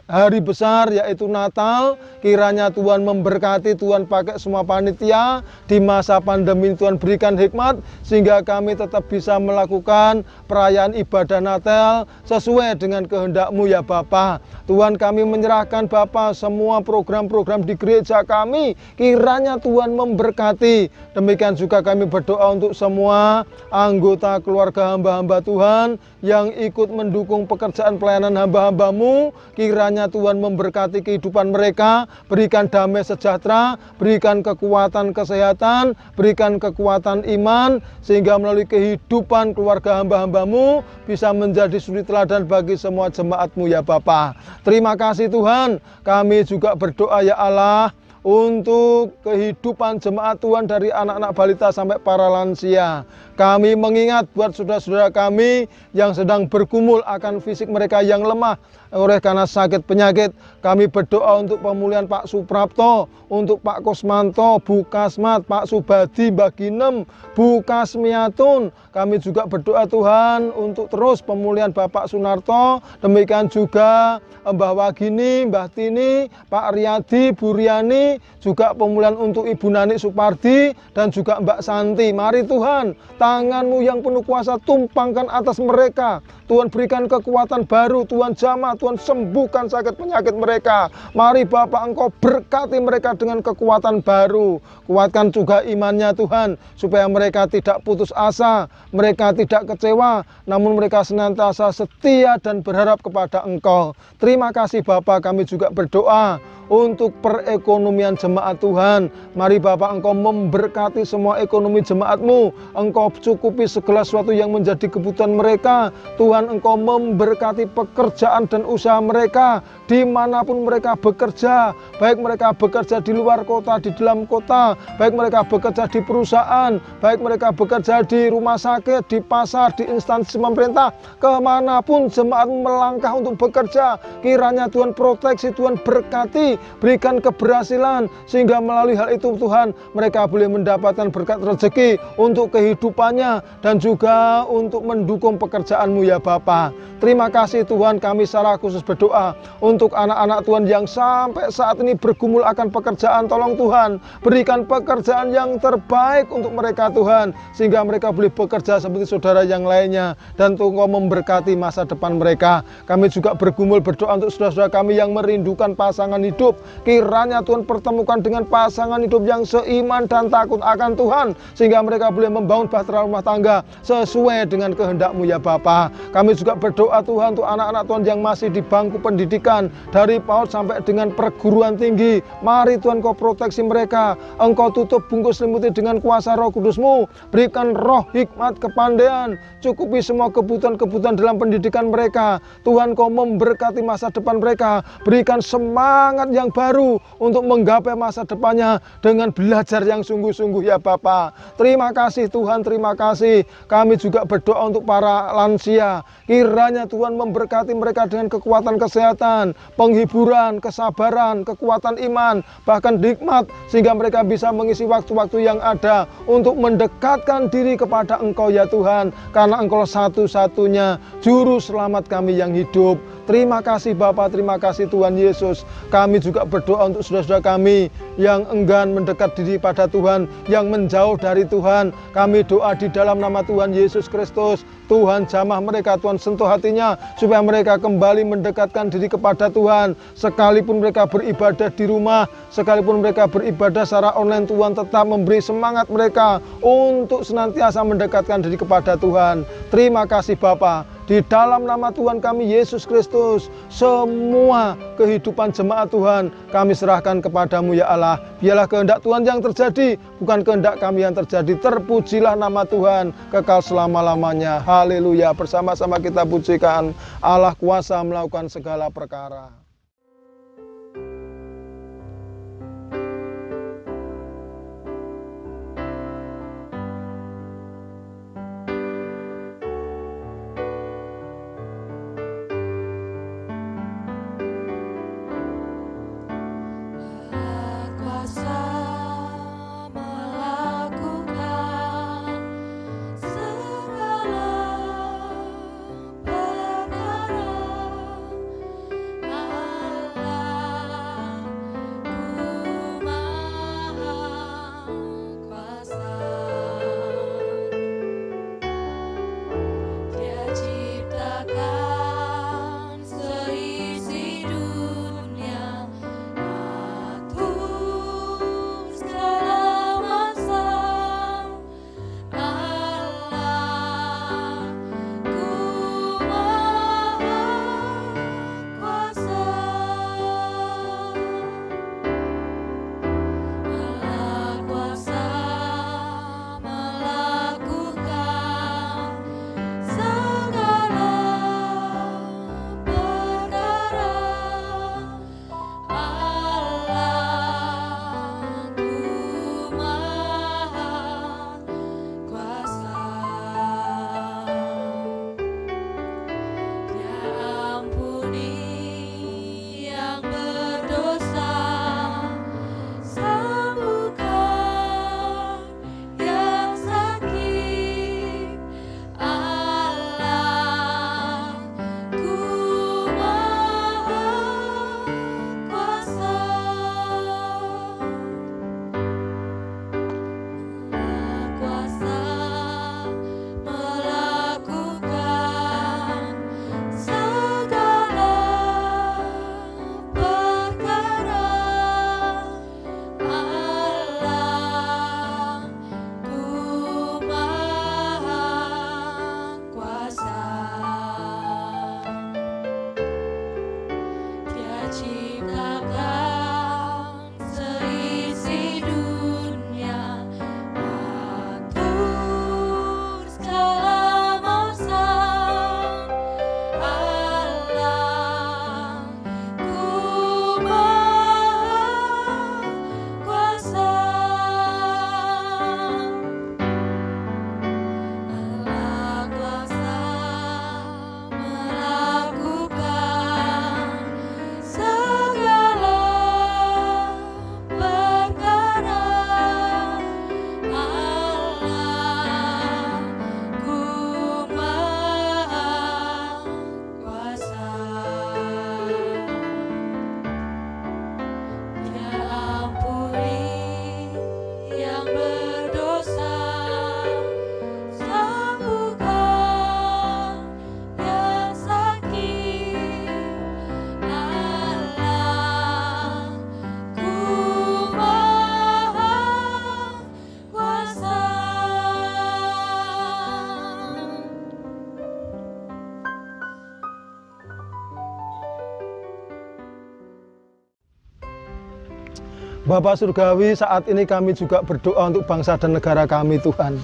hari besar yaitu Natal. Kiranya Tuhan memberkati, Tuhan pakai semua panitia di masa pandemi. Tuhan berikan hikmat sehingga kami tetap bisa melakukan perayaan ibadah Natal sesuai dengan kehendak-Mu ya Bapa. Tuhan, kami menyerahkan Bapa semua program-program di gereja kami, kiranya Tuhan memberkati. Demikian juga kami berdoa untuk semua anggota keluarga hamba-hamba Tuhan yang ikut mendukung pekerjaan pelayanan hamba-hamba-Mu. Kiranya Tuhan memberkati kehidupan mereka, berikan damai sejahtera, berikan kekuatan kesehatan, berikan kekuatan iman, sehingga melalui kehidupan keluarga hamba-hamba-Mu bisa menjadi suri teladan bagi semua jemaat-Mu ya Bapa. Terima kasih Tuhan. Kami juga berdoa ya Allah untuk kehidupan jemaat Tuhan dari anak-anak balita sampai para lansia. Kami mengingat buat saudara-saudara kami yang sedang bergumul akan fisik mereka yang lemah, oleh karena sakit penyakit. Kami berdoa untuk pemulihan Pak Suprapto, untuk Pak Kosmanto, Bu Kasmat, Pak Subadi, Mbak Ginem, Bu Kasmiatun. Kami juga berdoa Tuhan untuk terus pemulihan Bapak Sunarto, demikian juga Mbah Wagini, Mbah Tini, Pak Riyadi, Bu Riani, juga pemulihan untuk Ibu Nani Supardi dan juga Mbak Santi. Mari Tuhan, tangan-Mu yang penuh kuasa tumpangkan atas mereka. Tuhan berikan kekuatan baru, Tuhan jamah, Tuhan sembuhkan sakit penyakit mereka. Mari Bapak Engkau berkati mereka dengan kekuatan baru. Kuatkan juga imannya Tuhan, supaya mereka tidak putus asa, mereka tidak kecewa, namun mereka senantiasa setia dan berharap kepada Engkau. Terima kasih Bapak, kami juga berdoa untuk perekonomian jemaat Tuhan. Mari Bapak Engkau memberkati semua ekonomi jemaat-Mu. Engkau cukupi segala sesuatu yang menjadi kebutuhan mereka. Tuhan Engkau memberkati pekerjaan dan usaha mereka dimanapun mereka bekerja. Baik mereka bekerja di luar kota, di dalam kota. Baik mereka bekerja di perusahaan. Baik mereka bekerja di rumah sakit, di pasar, di instansi pemerintah. Kemanapun jemaat melangkah untuk bekerja, kiranya Tuhan proteksi, Tuhan berkati, berikan keberhasilan, sehingga melalui hal itu Tuhan mereka boleh mendapatkan berkat rezeki untuk kehidupannya dan juga untuk mendukung pekerjaan-Mu ya Bapa. Terima kasih Tuhan, kami secara khusus berdoa untuk anak-anak Tuhan yang sampai saat ini bergumul akan pekerjaan. Tolong Tuhan berikan pekerjaan yang terbaik untuk mereka Tuhan, sehingga mereka boleh bekerja seperti saudara yang lainnya dan Engkau memberkati masa depan mereka. Kami juga bergumul berdoa untuk saudara-saudara kami yang merindukan pasangan hidup. Kiranya Tuhan pertemukan dengan pasangan hidup yang seiman dan takut akan Tuhan, sehingga mereka boleh membangun bahtera rumah tangga sesuai dengan kehendak-Mu ya Bapa. Kami juga berdoa Tuhan untuk anak-anak Tuhan yang masih di bangku pendidikan dari PAUD sampai dengan perguruan tinggi. Mari Tuhan Kau proteksi mereka, Engkau tutup bungkus selimuti dengan kuasa Roh Kudus-Mu. Berikan roh hikmat, kepandaian, cukupi semua kebutuhan-kebutuhan dalam pendidikan mereka. Tuhan Kau memberkati masa depan mereka, berikan semangat yang baru untuk menggapai masa depannya dengan belajar yang sungguh-sungguh ya Bapa. Terima kasih Tuhan, terima kasih. Kami juga berdoa untuk para lansia. Kiranya Tuhan memberkati mereka dengan kekuatan kesehatan, penghiburan, kesabaran, kekuatan iman, bahkan hikmat, sehingga mereka bisa mengisi waktu-waktu yang ada untuk mendekatkan diri kepada Engkau ya Tuhan, karena Engkau satu-satunya juru selamat kami yang hidup. Terima kasih Bapa, terima kasih Tuhan Yesus. Kami juga berdoa untuk saudara-saudara kami yang enggan mendekat diri pada Tuhan, yang menjauh dari Tuhan. Kami doa di dalam nama Tuhan Yesus Kristus. Tuhan jamah mereka, Tuhan sentuh hatinya, supaya mereka kembali mendekatkan diri kepada Tuhan. Sekalipun mereka beribadah di rumah, sekalipun mereka beribadah secara online, Tuhan tetap memberi semangat mereka untuk senantiasa mendekatkan diri kepada Tuhan. Terima kasih Bapa. Di dalam nama Tuhan kami Yesus Kristus, semua kehidupan jemaat Tuhan kami serahkan kepadamu ya Allah. Biarlah kehendak Tuhan yang terjadi, bukan kehendak kami yang terjadi. Terpujilah nama Tuhan kekal selama-lamanya. Haleluya. Bersama-sama kita pujikan Allah kuasa melakukan segala perkara. Segala perkara Bapa Surgawi, saat ini kami juga berdoa untuk bangsa dan negara kami Tuhan.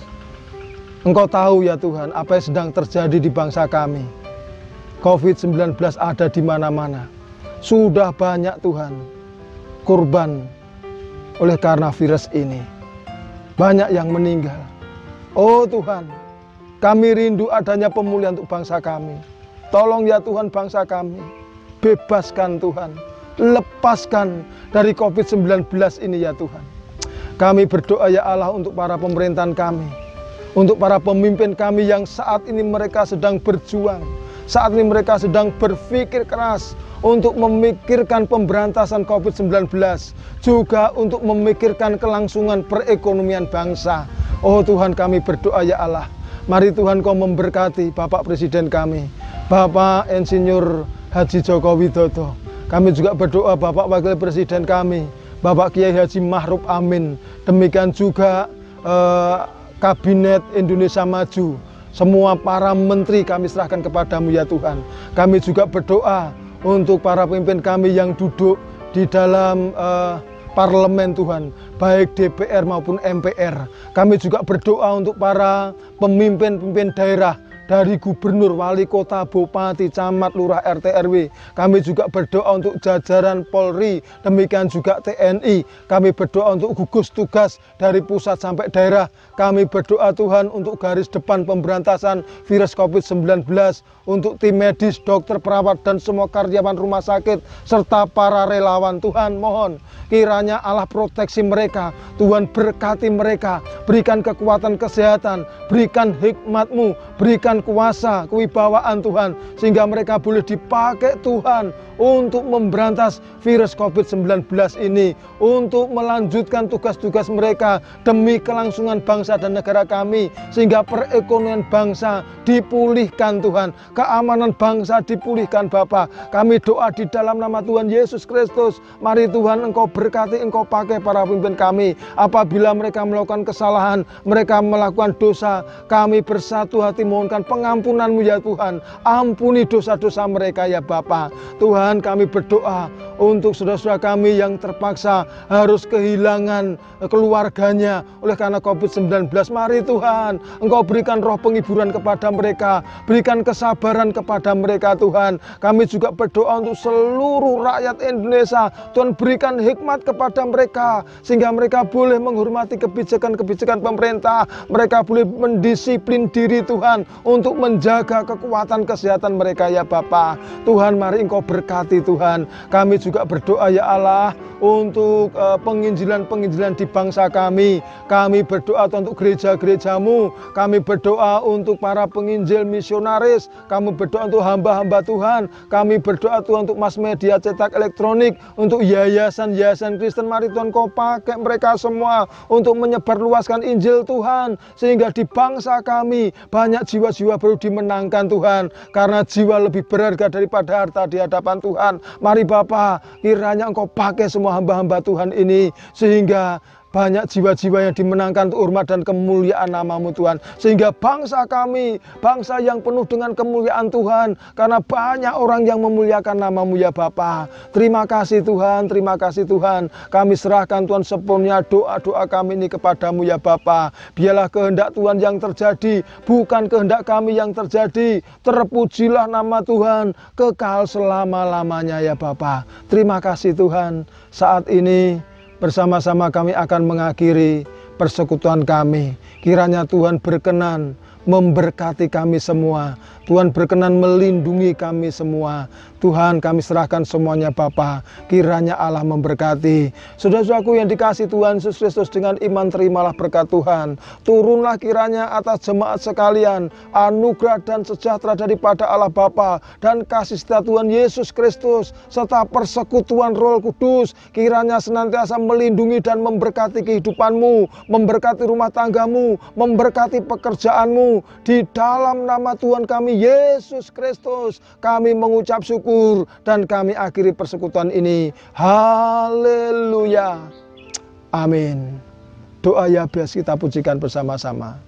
Engkau tahu ya Tuhan apa yang sedang terjadi di bangsa kami. COVID-19 ada di mana-mana. Sudah banyak Tuhan korban oleh karena virus ini. Banyak yang meninggal. Oh Tuhan, kami rindu adanya pemulihan untuk bangsa kami. Tolong ya Tuhan bangsa kami. Bebaskan Tuhan. Lepaskan dari COVID-19 ini ya Tuhan. Kami berdoa ya Allah untuk para pemerintahan kami, untuk para pemimpin kami yang saat ini mereka sedang berjuang, saat ini mereka sedang berpikir keras untuk memikirkan pemberantasan COVID-19, juga untuk memikirkan kelangsungan perekonomian bangsa. Oh Tuhan, kami berdoa ya Allah, mari Tuhan Kau memberkati Bapak Presiden kami, Bapak Insinyur Haji Joko Widodo. Kami juga berdoa Bapak Wakil Presiden kami, Bapak Kiai Haji Ma'ruf Amin. Demikian juga Kabinet Indonesia Maju. Semua para menteri kami serahkan kepadamu ya Tuhan. Kami juga berdoa untuk para pemimpin kami yang duduk di dalam parlemen Tuhan, baik DPR maupun MPR. Kami juga berdoa untuk para pemimpin-pemimpin daerah, dari gubernur, wali kota, bupati, camat, lurah, RT, RW. Kami juga berdoa untuk jajaran Polri, demikian juga TNI. Kami berdoa untuk gugus tugas dari pusat sampai daerah. Kami berdoa Tuhan untuk garis depan pemberantasan virus COVID-19, untuk tim medis, dokter, perawat, dan semua karyawan rumah sakit, serta para relawan. Tuhan mohon kiranya Allah proteksi mereka, Tuhan berkati mereka, berikan kekuatan kesehatan, berikan hikmat-Mu, berikan kuasa, kewibawaan Tuhan, sehingga mereka boleh dipakai Tuhan untuk memberantas virus COVID-19 ini, untuk melanjutkan tugas-tugas mereka demi kelangsungan bangsa dan negara kami, sehingga perekonomian bangsa dipulihkan Tuhan, keamanan bangsa dipulihkan Bapa. Kami doa di dalam nama Tuhan Yesus Kristus, mari Tuhan Engkau berkati, Engkau pakai para pemimpin kami. Apabila mereka melakukan kesalahan, mereka melakukan dosa, kami bersatu hati mohonkan pengampunan-Mu ya Tuhan. Ampuni dosa-dosa mereka ya Bapa. Tuhan, kami berdoa untuk saudara-saudara kami yang terpaksa harus kehilangan keluarganya oleh karena COVID-19. Mari Tuhan, Engkau berikan roh penghiburan kepada mereka, berikan kesabaran kepada mereka Tuhan. Kami juga berdoa untuk seluruh rakyat Indonesia. Tuhan, berikan hikmat kepada mereka, sehingga mereka boleh menghormati kebijakan-kebijakan pemerintah. Mereka boleh mendisiplin diri Tuhan untuk menjaga kekuatan kesehatan mereka ya Bapa. Tuhan, mari Engkau berkati Tuhan. Kami juga berdoa ya Allah untuk penginjilan-penginjilan di bangsa kami. Kami berdoa Tuhan untuk gereja-gereja-Mu. Kami berdoa untuk para penginjil misionaris. Kami berdoa untuk hamba-hamba Tuhan. Kami berdoa Tuhan untuk mass media cetak elektronik, untuk yayasan-yayasan Kristen. Mari Tuhan Kau pakai mereka semua untuk menyebarluaskan Injil Tuhan, sehingga di bangsa kami banyak jiwa-jiwa baru dimenangkan Tuhan, karena jiwa lebih berharga daripada harta di hadapan Tuhan. Mari Bapa, kiranya Engkau pakai semua hamba-hamba Tuhan ini, sehingga banyak jiwa-jiwa yang dimenangkan untuk hormat dan kemuliaan nama-Mu Tuhan. Sehingga bangsa kami, bangsa yang penuh dengan kemuliaan Tuhan, karena banyak orang yang memuliakan nama-Mu ya Bapa. Terima kasih Tuhan, terima kasih Tuhan. Kami serahkan Tuhan sepenuhnya doa-doa kami ini kepadamu ya Bapa. Biarlah kehendak Tuhan yang terjadi, bukan kehendak kami yang terjadi. Terpujilah nama Tuhan kekal selama-lamanya ya Bapa. Terima kasih Tuhan. Saat ini bersama-sama kami akan mengakhiri persekutuan kami. Kiranya Tuhan berkenan memberkati kami semua. Tuhan berkenan melindungi kami semua. Tuhan, kami serahkan semuanya Bapa. Kiranya Allah memberkati. Saudara-saudaraku yang dikasihi Tuhan Yesus Kristus, dengan iman terimalah berkat Tuhan. Turunlah kiranya atas jemaat sekalian anugerah dan sejahtera daripada Allah Bapa dan kasih setia Tuhan Yesus Kristus serta persekutuan Roh Kudus kiranya senantiasa melindungi dan memberkati kehidupanmu, memberkati rumah tanggamu, memberkati pekerjaanmu. Di dalam nama Tuhan kami Yesus Kristus kami mengucap syukur dan kami akhiri persekutuan ini. Haleluya. Amin. Doa Yabes kita pujikan bersama-sama.